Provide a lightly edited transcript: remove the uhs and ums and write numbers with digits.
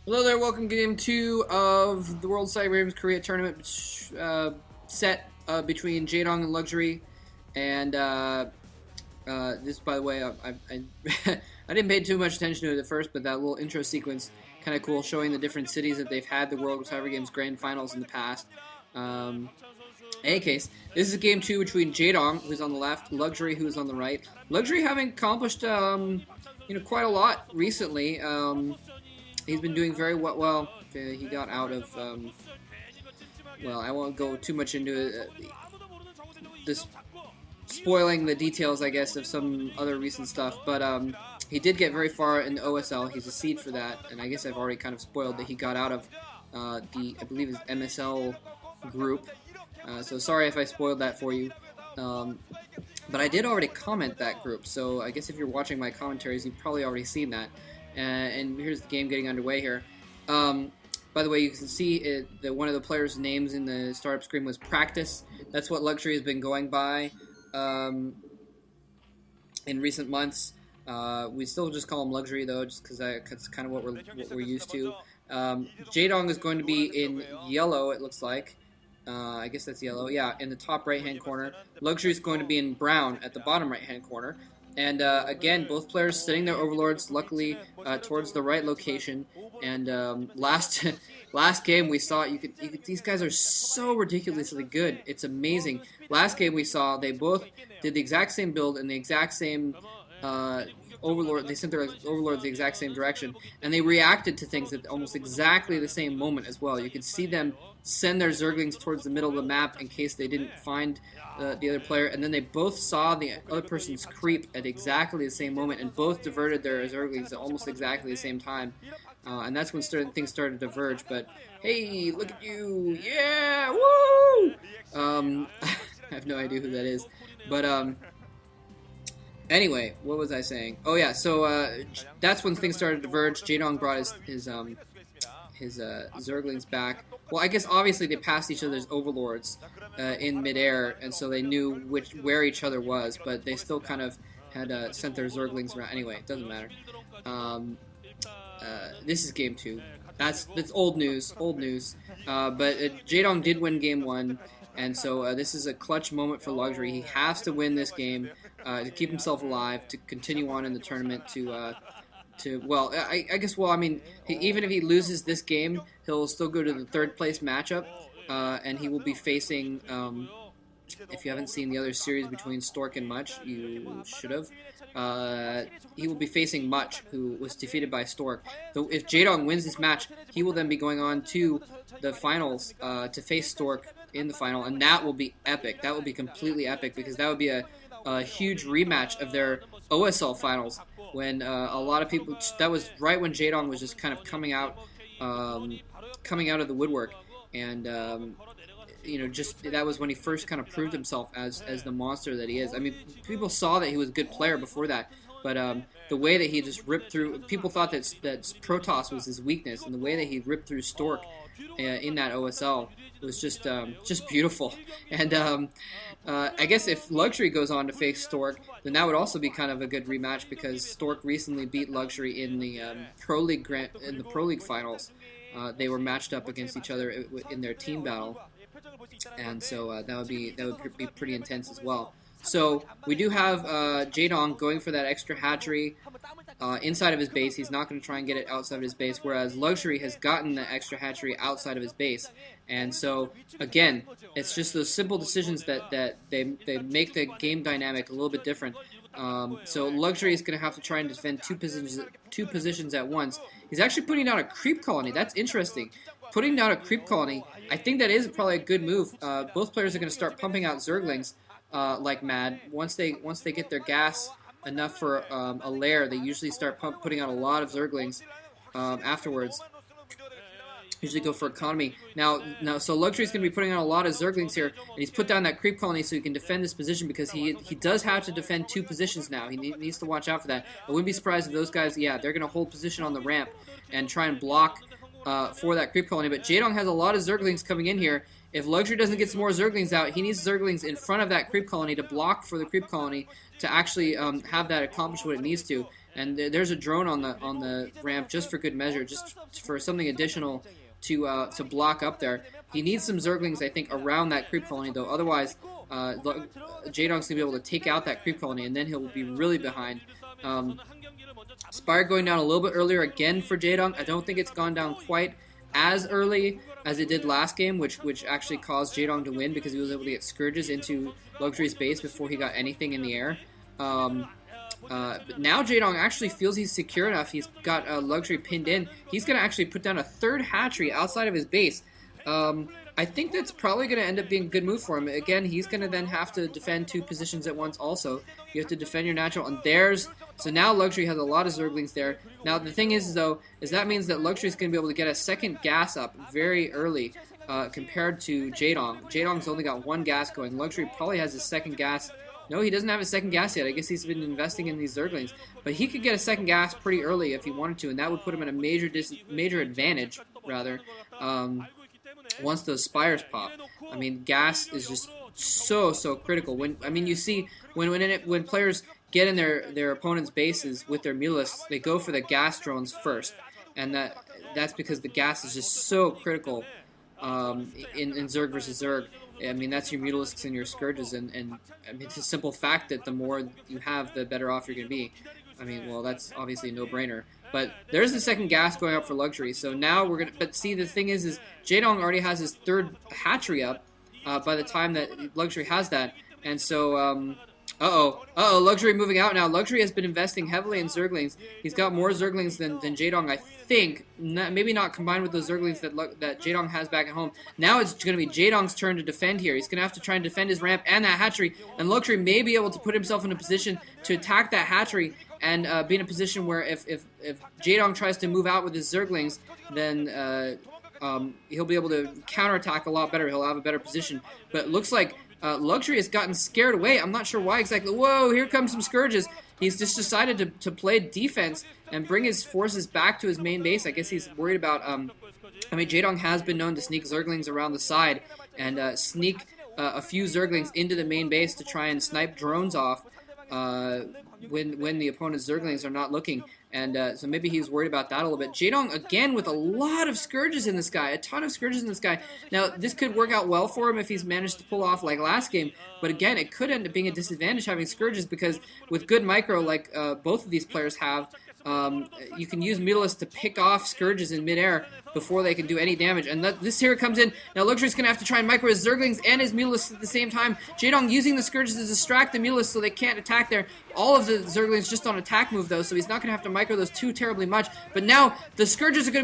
Hello there, welcome to Game 2 of the World Cyber Games Korea Tournament set between Jaedong and Luxury. And this, by the way, I didn't pay too much attention to it at first, but that little intro sequence, kind of cool, showing the different cities that they've had the World Cyber Games Grand Finals in the past. In any case, this is Game 2 between Jaedong, who's on the left, Luxury, who's on the right. Luxury having accomplished quite a lot recently. He's been doing very well. Well, he got out of. Well, I won't go too much into this, spoiling the details, I guess, of some other recent stuff. But he did get very far in the OSL. He's a seed for that, and I guess I've already kind of spoiled that he got out of I believe, his MSL group. So sorry if I spoiled that for you. But I did already comment that group, so I guess if you're watching my commentaries, you've probably already seen that. And here's the game getting underway here. By the way, you can see that one of the players' names in the startup screen was Practice. That's what Luxury has been going by in recent months. We still just call him Luxury, though, just because that's kind of what we're used to. Jaedong is going to be in yellow, it looks like. I guess that's yellow. Yeah, in the top right-hand corner. Luxury is going to be in brown at the bottom right-hand corner. And again, both players setting their overlords, luckily, towards the right location. And last game we saw, these guys are so ridiculously good. It's amazing. Last game we saw, they both did the exact same build and the exact same overlord. They sent their overlords the exact same direction, and they reacted to things at almost exactly the same moment as well. You could see them send their Zerglings towards the middle of the map in case they didn't find the other player, and then they both saw the other person's creep at exactly the same moment, and both diverted their Zerglings at almost exactly the same time. And that's when things started to diverge. But hey, look at you! Yeah, woo! I have no idea who that is, but anyway, what was I saying? Oh yeah, so that's when things started to diverge. Jaedong brought his Zerglings back. Well, I guess obviously they passed each other's overlords in midair, and so they knew where each other was, but they still kind of had sent their Zerglings around. Anyway, it doesn't matter. This is game 2. That's old news, old news. But Jaedong did win game 1, and so this is a clutch moment for Luxury. He has to win this game to keep himself alive, to continue on in the tournament, well, I guess, well, I mean, even if he loses this game, he'll still go to the third place matchup, and he will be facing, if you haven't seen the other series between Stork and Much, you should have. He will be facing Much, who was defeated by Stork. Though if Jaedong wins this match, he will then be going on to the finals to face Stork in the final, and that will be epic. That will be completely epic, because that would be a huge rematch of their OSL finals, when a lot of people, that was right when Jaedong was just kind of coming out of the woodwork, and just that was when he first kind of proved himself as the monster that he is. I mean, people saw that he was a good player before that, but the way that he just ripped through, people thought that Protoss was his weakness, and the way that he ripped through Stork in that OSL was just beautiful. And I guess if Luxury goes on to face Stork, then that would also be kind of a good rematch, because Stork recently beat Luxury in the Pro League finals. They were matched up against each other in their team battle, and so that would be pretty intense as well. So we do have Jaedong going for that extra hatchery inside of his base. He's not going to try and get it outside of his base, whereas Luxury has gotten the extra hatchery outside of his base. And so, again, it's just those simple decisions that they make the game dynamic a little bit different. So Luxury is going to have to try and defend two positions at once. He's actually putting down a creep colony. That's interesting. Putting down a creep colony, I think that is probably a good move. Both players are going to start pumping out Zerglings like mad. Once they get their gas enough for a lair, they usually start putting out a lot of Zerglings afterwards. Usually go for economy. Now, so Luxury's going to be putting on a lot of Zerglings here, and he's put down that creep colony so he can defend this position, because he does have to defend two positions now. He needs to watch out for that. I wouldn't be surprised if those guys, yeah, they're going to hold position on the ramp and try and block for that creep colony. But Jaedong has a lot of Zerglings coming in here. If Luxury doesn't get some more Zerglings out, he needs Zerglings in front of that creep colony to block for the creep colony to actually have that accomplish what it needs to. and there's a drone on the ramp just for good measure, just for something additional to block up there. He needs some Zerglings, I think, around that creep colony though. Otherwise, Jaedong's gonna be able to take out that creep colony, and then he'll be really behind. Spire going down a little bit earlier again for Jaedong. I don't think it's gone down quite as early as it did last game, which actually caused Jaedong to win because he was able to get Scourges into Luxury's base before he got anything in the air. But now Jaedong actually feels he's secure enough. He's got Luxury pinned in. He's going to actually put down a third hatchery outside of his base. I think that's probably going to end up being a good move for him. Again, he's going to then have to defend two positions at once also. You have to defend your natural, and there's... So now Luxury has a lot of Zerglings there. Now, the thing is, though, is that means that Luxury is going to be able to get a second gas up very early compared to Jaedong. Jaedong's only got one gas going. Luxury probably has his second gas... No, he doesn't have a second gas yet. I guess he's been investing in these Zerglings. But he could get a second gas pretty early if he wanted to, and that would put him in a major advantage, rather, once those Spires pop. I mean, gas is just so critical. You see when players get in their opponent's bases with their Mulists, they go for the gas drones first, and that's because the gas is just so critical in Zerg versus Zerg. I mean, that's your Mutalisks and your Scourges, and I mean, it's a simple fact that the more you have, the better off you're going to be. I mean, well, that's obviously a no-brainer. But there's the second gas going up for Luxury, so now we're going to... But see, the thing is Jaedong already has his third hatchery up by the time that Luxury has that, and so... Luxury moving out now. Luxury has been investing heavily in Zerglings. He's got more Zerglings than Jaedong, I think. Maybe not combined with those Zerglings that Jaedong has back at home. Now it's going to be Jaedong's turn to defend here. He's going to have to try and defend his ramp and that hatchery, and Luxury may be able to put himself in a position to attack that hatchery and be in a position where if Jaedong tries to move out with his Zerglings, then he'll be able to counterattack a lot better. He'll have a better position. But it looks like Luxury has gotten scared away. I'm not sure why exactly. Whoa, here comes some Scourges. He's just decided to play defense and bring his forces back to his main base. I guess he's worried about... Jaedong has been known to sneak Zerglings around the side and sneak a few Zerglings into the main base to try and snipe drones off when the opponent's Zerglings are not looking. And so maybe he's worried about that a little bit. Jaedong, again, with a lot of Scourges in this guy. A ton of Scourges in this guy. Now, this could work out well for him if he's managed to pull off like last game. But again, it could end up being a disadvantage having Scourges because with good micro, like both of these players have, you can use Mutalisk to pick off Scourges in midair before they can do any damage. And this here comes in. Now Luxury's going to have to try and micro his Zerglings and his Mutalisks at the same time. Jaedong using the Scourges to distract the Mutalisks so they can't attack there. All of the Zerglings just on attack move though, so he's not going to have to micro those too terribly much. But now the Scourges are going to be able